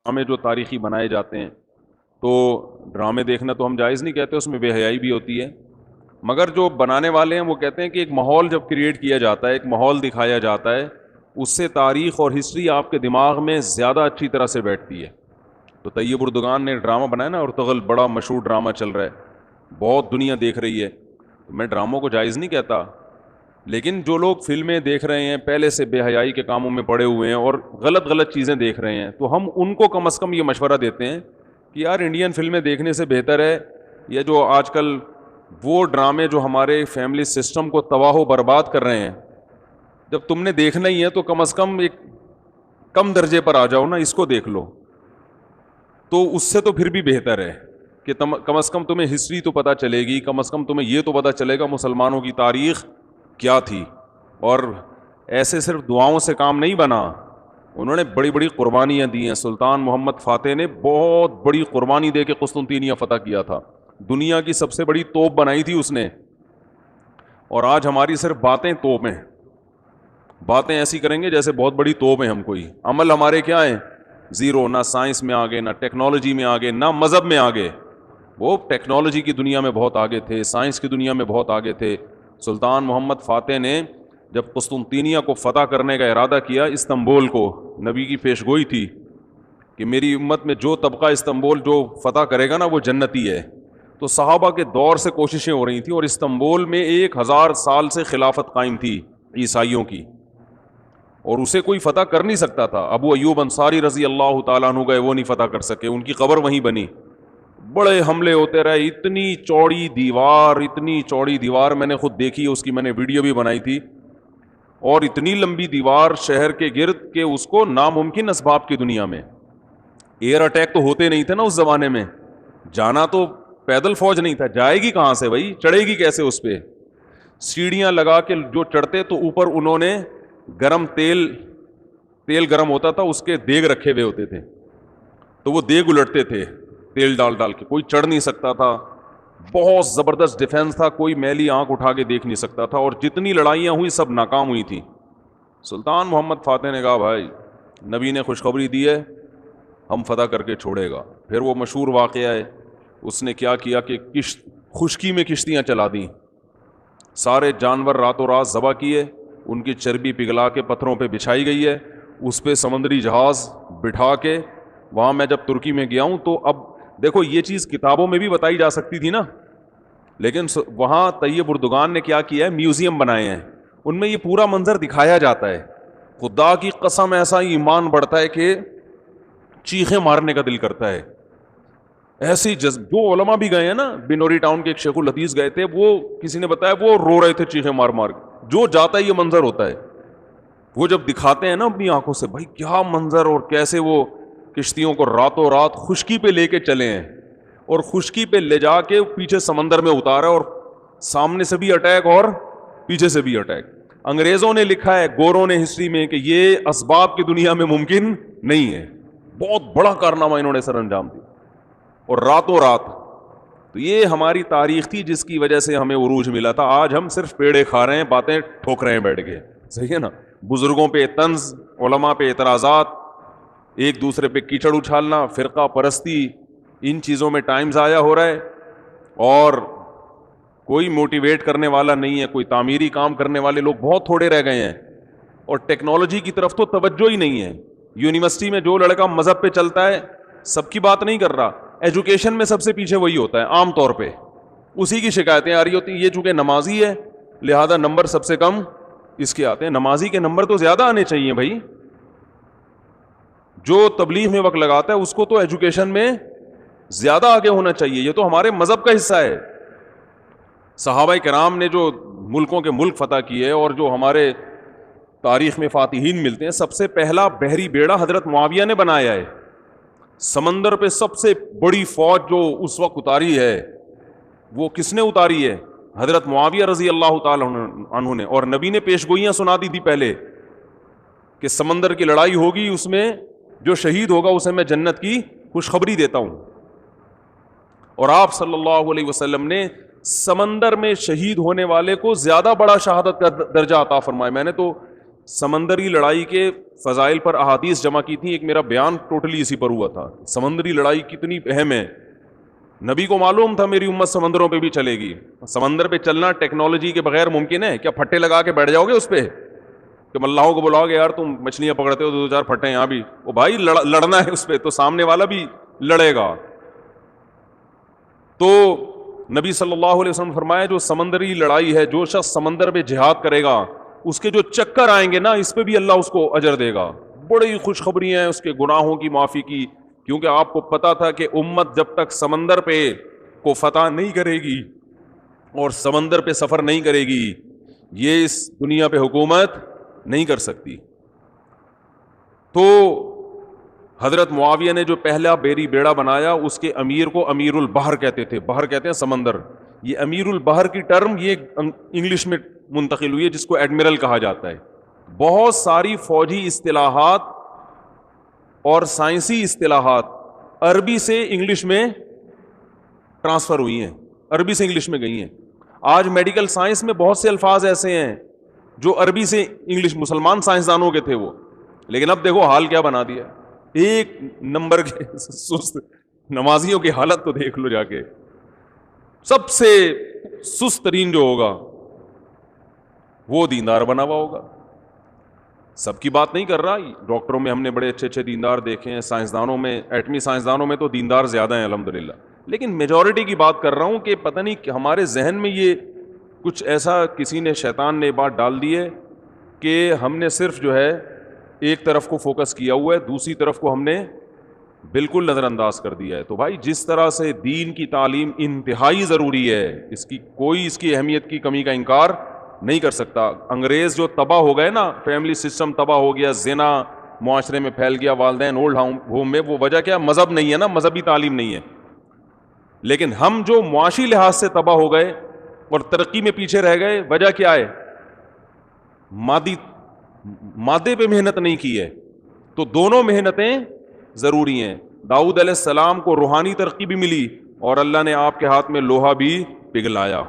ڈرامے جو تاریخی بنائے جاتے ہیں، تو ڈرامے دیکھنا تو ہم جائز نہیں کہتے، اس میں بے حیائی بھی ہوتی ہے، مگر جو بنانے والے ہیں وہ کہتے ہیں کہ ایک ماحول جب کریٹ کیا جاتا ہے، ایک ماحول دکھایا جاتا ہے، اس سے تاریخ اور ہسٹری آپ کے دماغ میں زیادہ اچھی طرح سے بیٹھتی ہے۔ تو طیب اردگان نے ڈرامہ بنایا نا، ارطغرل، بڑا مشہور ڈرامہ چل رہا ہے، بہت دنیا دیکھ رہی ہے، میں ڈراموں کو جائز نہیں کہتا، لیکن جو لوگ فلمیں دیکھ رہے ہیں پہلے سے بے حیائی کے کاموں میں پڑے ہوئے ہیں اور غلط غلط چیزیں دیکھ رہے ہیں، تو ہم ان کو کم از کم یہ مشورہ دیتے ہیں کہ یار انڈین فلمیں دیکھنے سے بہتر ہے یہ جو آج کل وہ ڈرامے جو ہمارے فیملی سسٹم کو تباہ و برباد کر رہے ہیں، جب تم نے دیکھنا ہی ہے تو کم از کم ایک کم درجے پر آ جاؤ نا، اس کو دیکھ لو، تو اس سے تو پھر بھی بہتر ہے کہ کم از کم تمہیں ہسٹری تو پتہ چلے گی، کم از کم تمہیں یہ تو پتہ چلے گا مسلمانوں کی تاریخ کیا تھی۔ اور ایسے صرف دعاؤں سے کام نہیں بنا، انہوں نے بڑی بڑی قربانیاں دی ہیں۔ سلطان محمد فاتح نے بہت بڑی قربانی دے کے قسطنطینیہ فتح کیا تھا، دنیا کی سب سے بڑی توپ بنائی تھی اس نے، اور آج ہماری صرف باتیں توپ ہیں، باتیں ایسی کریں گے جیسے بہت بڑی توپ ہیں ہم، کوئی عمل ہمارے کیا ہیں زیرو، نہ سائنس میں آگے، نہ ٹیکنالوجی میں آگے، نہ مذہب میں آگے۔ وہ ٹیکنالوجی کی دنیا میں بہت آگے تھے، سائنس کی دنیا میں بہت آگے تھے۔ سلطان محمد فاتح نے جب قسطنطینیہ کو فتح کرنے کا ارادہ کیا، استنبول کو، نبی کی پیشگوئی تھی کہ میری امت میں جو طبقہ استنبول جو فتح کرے گا نا وہ جنتی ہے، تو صحابہ کے دور سے کوششیں ہو رہی تھیں، اور استنبول میں 1000 سال سے خلافت قائم تھی عیسائیوں کی، اور اسے کوئی فتح کر نہیں سکتا تھا۔ ابو ایوب انصاری رضی اللہ تعالیٰ عنہ گئے، وہ نہیں فتح کر سکے، ان کی قبر وہیں بنی، بڑے حملے ہوتے رہے، اتنی چوڑی دیوار، اتنی چوڑی دیوار میں نے خود دیکھی ہے، اس کی میں نے ویڈیو بھی بنائی تھی، اور اتنی لمبی دیوار شہر کے گرد کہ اس کو ناممکن اسباب کی دنیا میں، ایئر اٹیک تو ہوتے نہیں تھے نا اس زمانے میں، جانا تو پیدل فوج نہیں تھا، جائے گی کہاں سے بھائی، چڑھے گی کیسے اس پہ؟ سیڑھیاں لگا کے جو چڑھتے تو اوپر انہوں نے گرم تیل گرم ہوتا تھا، اس کے دیگ رکھے ہوئے ہوتے تھے، تو وہ دیگ الٹتے تھے تیل ڈال ڈال کے، کوئی چڑھ نہیں سکتا تھا، بہت زبردست ڈیفنس تھا، کوئی میلی آنکھ اٹھا کے دیکھ نہیں سکتا تھا، اور جتنی لڑائیاں ہوئی سب ناکام ہوئی تھیں۔ سلطان محمد فاتح نے کہا بھائی نبی نے خوشخبری دی ہے، ہم فتح کر کے چھوڑے گا۔ پھر وہ مشہور واقعہ ہے، اس نے کیا کیا کہ خشکی میں کشتیاں چلا دیں، سارے جانور راتوں رات ذبح کیے، ان کی چربی پگھلا کے پتھروں پہ بچھائی گئی ہے، اس پہ سمندری جہاز بٹھا کے، وہاں میں جب ترکی میں گیا ہوں تو اب دیکھو یہ چیز کتابوں میں بھی بتائی جا سکتی تھی نا، لیکن وہاں طیب اردگان نے کیا کیا ہے، میوزیم بنائے ہیں، ان میں یہ پورا منظر دکھایا جاتا ہے۔ خدا کی قسم ایسا ایمان بڑھتا ہے کہ چیخیں مارنے کا دل کرتا ہے، ایسی جو علماء بھی گئے ہیں نا، بنوری ٹاؤن کے ایک شیخ الحدیث گئے تھے، وہ کسی نے بتایا وہ رو رہے تھے چیخیں مار مار کے، جو جاتا ہے یہ منظر ہوتا ہے، وہ جب دکھاتے ہیں نا اپنی آنکھوں سے، بھائی کیا منظر، اور کیسے وہ کشتیوں کو راتوں رات خشکی پہ لے کے چلے ہیں، اور خشکی پہ لے جا کے پیچھے سمندر میں اتارا، اور سامنے سے بھی اٹیک اور پیچھے سے بھی اٹیک۔ انگریزوں نے لکھا ہے، گوروں نے ہسٹری میں، کہ یہ اسباب کی دنیا میں ممکن نہیں ہے، بہت بڑا کارنامہ انہوں نے سر انجام دیا، اور راتوں رات۔ تو یہ ہماری تاریخ تھی جس کی وجہ سے ہمیں عروج ملا تھا۔ آج ہم صرف پیڑے کھا رہے ہیں، باتیں ٹھوک رہے ہیں بیٹھ کے، صحیح ہے نا؟ بزرگوں پہ طنز، علماء پہ اعتراضات، ایک دوسرے پہ کیچڑ اچھالنا، فرقہ پرستی، ان چیزوں میں ٹائم ضائع ہو رہا ہے، اور کوئی موٹیویٹ کرنے والا نہیں ہے، کوئی تعمیری کام کرنے والے لوگ بہت تھوڑے رہ گئے ہیں، اور ٹیکنالوجی کی طرف تو توجہ ہی نہیں ہے۔ یونیورسٹی میں جو لڑکا مذہب پہ چلتا ہے، سب کی بات نہیں کر رہا، ایجوکیشن میں سب سے پیچھے وہی ہوتا ہے عام طور پہ، اسی کی شکایتیں آ رہی ہوتی ہیں، یہ چونکہ نمازی ہے لہذا نمبر سب سے کم اس کے آتے ہیں۔ نمازی کے نمبر تو زیادہ آنے چاہیے بھائی، جو تبلیغ میں وقت لگاتا ہے اس کو تو ایجوکیشن میں زیادہ آگے ہونا چاہیے، یہ تو ہمارے مذہب کا حصہ ہے۔ صحابہ کرام نے جو ملکوں کے ملک فتح کیے، اور جو ہمارے تاریخ میں فاتحین ملتے ہیں، سب سے پہلا بحری بیڑا حضرت معاویہ نے بنایا ہے۔ سمندر پہ سب سے بڑی فوج جو اس وقت اتاری ہے، وہ کس نے اتاری ہے؟ حضرت معاویہ رضی اللہ تعالیٰ عنہ نے، اور نبی نے پیشگوئیاں سنا دی تھی پہلے کہ سمندر کی لڑائی ہوگی، اس میں جو شہید ہوگا اسے میں جنت کی خوشخبری دیتا ہوں، اور آپ صلی اللہ علیہ وسلم نے سمندر میں شہید ہونے والے کو زیادہ بڑا شہادت کا درجہ عطا فرمایا۔ میں نے تو سمندری لڑائی کے فضائل پر احادیث جمع کی تھیں. ایک میرا بیان ٹوٹلی اسی پر ہوا تھا. سمندری لڑائی کتنی اہم ہے. نبی کو معلوم تھا میری امت سمندروں پہ بھی چلے گی. سمندر پہ چلنا ٹیکنالوجی کے بغیر ممکن ہے کیا؟ پھٹے لگا کے بیٹھ جاؤ گے اس پہ کہ ملاحوں کو بلاؤ گے یار تم مچھلیاں پکڑتے ہو دو چار پھٹے یہاں بھی؟ وہ بھائی لڑنا ہے اس پہ تو سامنے والا بھی لڑے گا. تو نبی صلی اللہ علیہ وسلم فرمایا جو سمندری لڑائی ہے, جو شخص سمندر پہ جہاد کرے گا اس کے جو چکر آئیں گے نا اس پہ بھی اللہ اس کو اجر دے گا. بڑی خوشخبری ہیں اس کے گناہوں کی معافی کی, کیونکہ آپ کو پتا تھا کہ امت جب تک سمندر پہ کو فتح نہیں کرے گی اور سمندر پہ سفر نہیں کرے گی یہ اس دنیا پہ حکومت نہیں کر سکتی. تو حضرت معاویہ نے جو پہلا بیری بیڑا بنایا اس کے امیر کو امیر البحر کہتے تھے. بحر کہتے ہیں سمندر. یہ امیر البحر کی ٹرم یہ انگلش میں منتقل ہوئی ہے جس کو ایڈمرل کہا جاتا ہے. بہت ساری فوجی اصطلاحات اور سائنسی اصطلاحات عربی سے انگلش میں ٹرانسفر ہوئی ہیں, عربی سے انگلش میں گئی ہیں. آج میڈیکل سائنس میں بہت سے الفاظ ایسے ہیں جو عربی سے انگلش, مسلمان سائنسدانوں کے تھے وہ, لیکن اب دیکھو حال کیا بنا دیا. ایک نمبر کے سست نمازیوں کی حالت تو دیکھ لو جا کے. سب سے سست ترین جو ہوگا وہ دیندار بنا ہوا ہوگا. سب کی بات نہیں کر رہا, ڈاکٹروں میں ہم نے بڑے اچھے اچھے دیندار دیکھے ہیں, سائنسدانوں میں, ایٹمی سائنسدانوں میں تو دیندار زیادہ ہیں الحمدللہ, لیکن میجورٹی کی بات کر رہا ہوں کہ پتہ نہیں ہمارے ذہن میں یہ کچھ ایسا کسی نے, شیطان نے بات ڈال دی ہے کہ ہم نے صرف جو ہے ایک طرف کو فوکس کیا ہوا ہے, دوسری طرف کو ہم نے بالکل نظر انداز کر دیا ہے. تو بھائی جس طرح سے دین کی تعلیم انتہائی ضروری ہے, اس کی کوئی اس کی اہمیت کی کمی کا انکار نہیں کر سکتا. انگریز جو تباہ ہو گئے نا, فیملی سسٹم تباہ ہو گیا, زنا معاشرے میں پھیل گیا, والدین اولڈ ہوم میں, وہ وجہ کیا؟ مذہب نہیں ہے نا, مذہبی تعلیم نہیں ہے. لیکن ہم جو معاشی لحاظ سے تباہ ہو گئے اور ترقی میں پیچھے رہ گئے, وجہ کیا ہے؟ مادے پہ محنت نہیں کی ہے. تو دونوں محنتیں ضروری ہیں. داؤد علیہ السلام کو روحانی ترقی بھی ملی اور اللہ نے آپ کے ہاتھ میں لوہا بھی پگھلایا.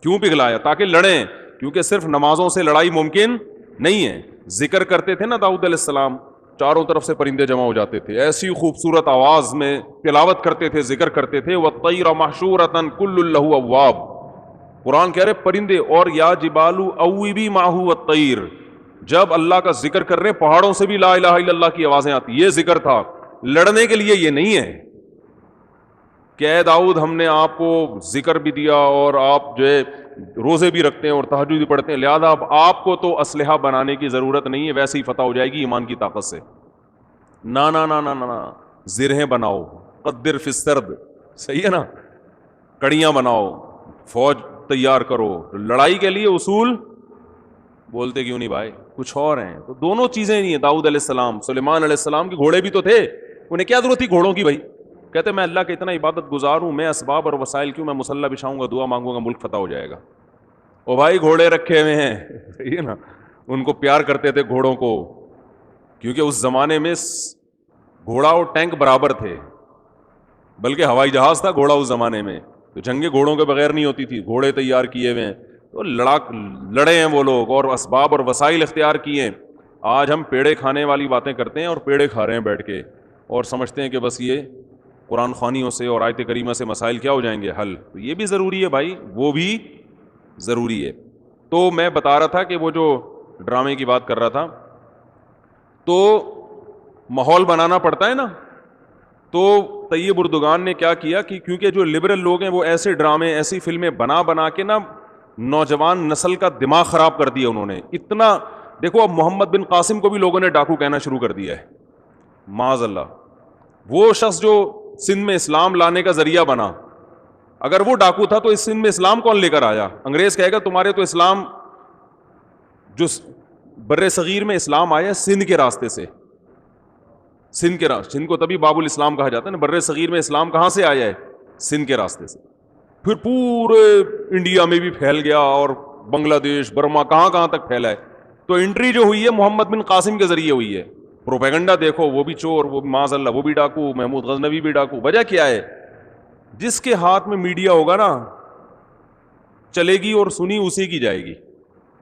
کیوں پگھلایا؟ تاکہ لڑیں, کیونکہ صرف نمازوں سے لڑائی ممکن نہیں ہے. ذکر کرتے تھے نا داؤد علیہ السلام, چاروں طرف سے پرندے جمع ہو جاتے تھے, ایسی خوبصورت آواز میں تلاوت کرتے تھے, ذکر کرتے تھے. وَالطَّيْرَ مَحْشُورَةً كُلٌّ لَهُ أَوَّابٌ, قرآن کہہ رہے پرندے, اور یا جبالُ أَوِّبِي مَعَهُ وَالطَّيْرُ, جب اللہ کا ذکر کر رہے پہاڑوں سے بھی لا الہ الا اللہ کی آوازیں آتی. یہ ذکر تھا, لڑنے کے لیے یہ نہیں ہے کہ اے داؤد ہم نے آپ کو ذکر بھی دیا اور آپ جو ہے روزے بھی رکھتے ہیں اور تہجد بھی پڑھتے ہیں, لہذا اب آپ کو تو اسلحہ بنانے کی ضرورت نہیں ہے, ویسے ہی فتح ہو جائے گی ایمان کی طاقت سے. نا نا نا نا نا, زرہیں بناؤ, قدر فی السرد, صحیح ہے نا, کڑیاں بناؤ, فوج تیار کرو, لڑائی کے لیے اصول بولتے کیوں نہیں بھائی, کچھ اور ہیں. تو دونوں چیزیں نہیں ہیں. داؤد علیہ السلام, سلیمان علیہ السلام کے گھوڑے بھی تو تھے, انہیں کیا ضرورت تھی گھوڑوں کی بھائی؟ کہتے میں اللہ کا اتنا عبادت گزار ہوں, میں اسباب اور وسائل کیوں, میں مسلح بچھاؤں گا, دعا مانگوں گا, ملک فتح ہو جائے گا. او بھائی گھوڑے رکھے ہوئے ہیں, صحیح ہے نا, ان کو پیار کرتے تھے گھوڑوں کو, کیونکہ اس زمانے میں گھوڑا اور ٹینک برابر تھے, بلکہ ہوائی جہاز تھا گھوڑا اس زمانے میں, تو جنگیں گھوڑوں کے بغیر نہیں ہوتی تھی, گھوڑے تیار کیے ہوئے ہیں. تو لڑے ہیں وہ لوگ اور اسباب اور وسائل اختیار کیے ہیں. آج ہم پیڑے کھانے والی باتیں کرتے ہیں اور پیڑے کھا رہے ہیں بیٹھ کے, اور سمجھتے ہیں کہ بس یہ قرآن خوانیوں سے اور آیت کریمہ سے مسائل کیا ہو جائیں گے حل. تو یہ بھی ضروری ہے بھائی, وہ بھی ضروری ہے. تو میں بتا رہا تھا کہ وہ جو ڈرامے کی بات کر رہا تھا, تو ماحول بنانا پڑتا ہے نا. تو طیب اردگان نے کیا کیا کہ کیونکہ جو لبرل لوگ ہیں وہ ایسے ڈرامے, ایسی فلمیں بنا کے نا نوجوان نسل کا دماغ خراب کر دیا انہوں نے. اتنا دیکھو, اب محمد بن قاسم کو بھی لوگوں نے ڈاکو کہنا شروع کر دیا ہے, معاذ اللہ. وہ شخص جو سندھ میں اسلام لانے کا ذریعہ بنا, اگر وہ ڈاکو تھا تو اس سندھ میں اسلام کون لے کر آیا؟ انگریز کہے گا تمہارے تو اسلام, جو بر صغیر میں اسلام آیا سندھ کے راستے سے, سندھ کو تبھی باب الاسلام کہا جاتا ہے نا. بر صغیر میں اسلام کہاں سے آیا ہے؟ سندھ کے راستے سے. پھر پورے انڈیا میں بھی پھیل گیا اور بنگلہ دیش, برما, کہاں کہاں تک پھیلا ہے. تو انٹری جو ہوئی ہے محمد بن قاسم کے ذریعے ہوئی ہے. پروپیگنڈا دیکھو, وہ بھی چور, وہ بھی معاذ اللہ, وہ بھی ڈاکو, محمود غزنوی بھی ڈاکو. وجہ کیا ہے؟ جس کے ہاتھ میں میڈیا ہوگا نا چلے گی اور سنی اسی کی جائے گی,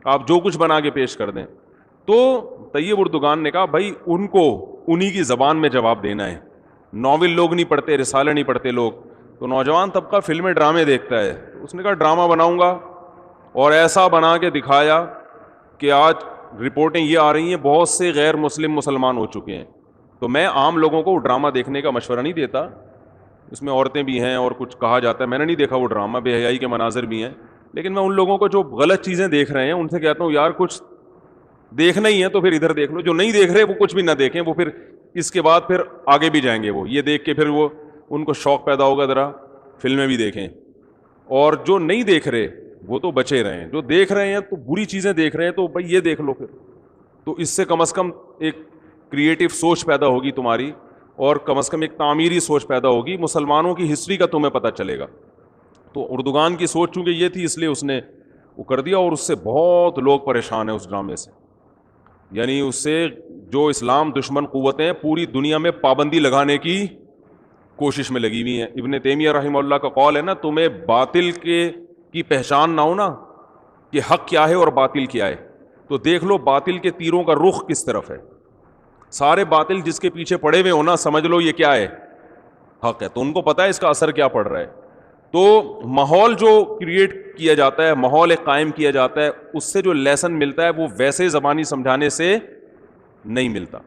آپ جو کچھ بنا کے پیش کر دیں. تو طیب اردگان نے کہا بھائی ان کو انہی کی زبان میں جواب دینا ہے, ناول لوگ نہیں پڑھتے, رسالہ نہیں پڑھتے لوگ. تو نوجوان طبقہ فلمیں ڈرامے دیکھتا ہے, اس نے کہا ڈرامہ بناؤں گا, اور ایسا بنا کے دکھایا کہ آج رپورٹیں یہ آ رہی ہیں بہت سے غیر مسلم مسلمان ہو چکے ہیں. تو میں عام لوگوں کو ڈرامہ دیکھنے کا مشورہ نہیں دیتا, اس میں عورتیں بھی ہیں اور کچھ کہا جاتا ہے, میں نے نہیں دیکھا وہ ڈرامہ, بے حیائی کے مناظر بھی ہیں, لیکن میں ان لوگوں کو جو غلط چیزیں دیکھ رہے ہیں ان سے کہتا ہوں یار کچھ دیکھنا ہی ہے تو پھر ادھر دیکھ لو, جو نہیں دیکھ رہے وہ کچھ بھی نہ دیکھیں, وہ پھر اس کے بعد پھر آگے بھی جائیں گے, وہ یہ دیکھ کے پھر وہ ان کو شوق پیدا ہوگا ذرا فلمیں بھی دیکھیں. اور جو نہیں دیکھ رہے وہ تو بچے رہیں, جو دیکھ رہے ہیں تو بری چیزیں دیکھ رہے ہیں تو بھائی یہ دیکھ لو پھر, تو اس سے کم از کم ایک کریٹو سوچ پیدا ہوگی تمہاری, اور کم از کم ایک تعمیری سوچ پیدا ہوگی, مسلمانوں کی ہسٹری کا تمہیں پتہ چلے گا. تو اردگان کی سوچ چونکہ یہ تھی اس لیے اس نے وہ کر دیا, اور اس سے بہت لوگ پریشان ہیں اس ڈرامے سے. یعنی اس سے جو اسلام دشمن قوتیں پوری دنیا میں پابندی لگانے کی کوشش میں لگی ہوئی ہیں. ابن تیمیہ رحمہ اللہ کا قول ہے نا, تمہیں باطل کی پہچان نہ ہو نا کہ حق کیا ہے اور باطل کیا ہے, تو دیکھ لو باطل کے تیروں کا رخ کس طرف ہے. سارے باطل جس کے پیچھے پڑے ہوئے ہو نا, سمجھ لو یہ کیا ہے, حق ہے, تو ان کو پتہ ہے اس کا اثر کیا پڑ رہا ہے. تو ماحول جو کریٹ کیا جاتا ہے, ماحول ایک قائم کیا جاتا ہے, اس سے جو لیسن ملتا ہے وہ ویسے زبانی سمجھانے سے نہیں ملتا.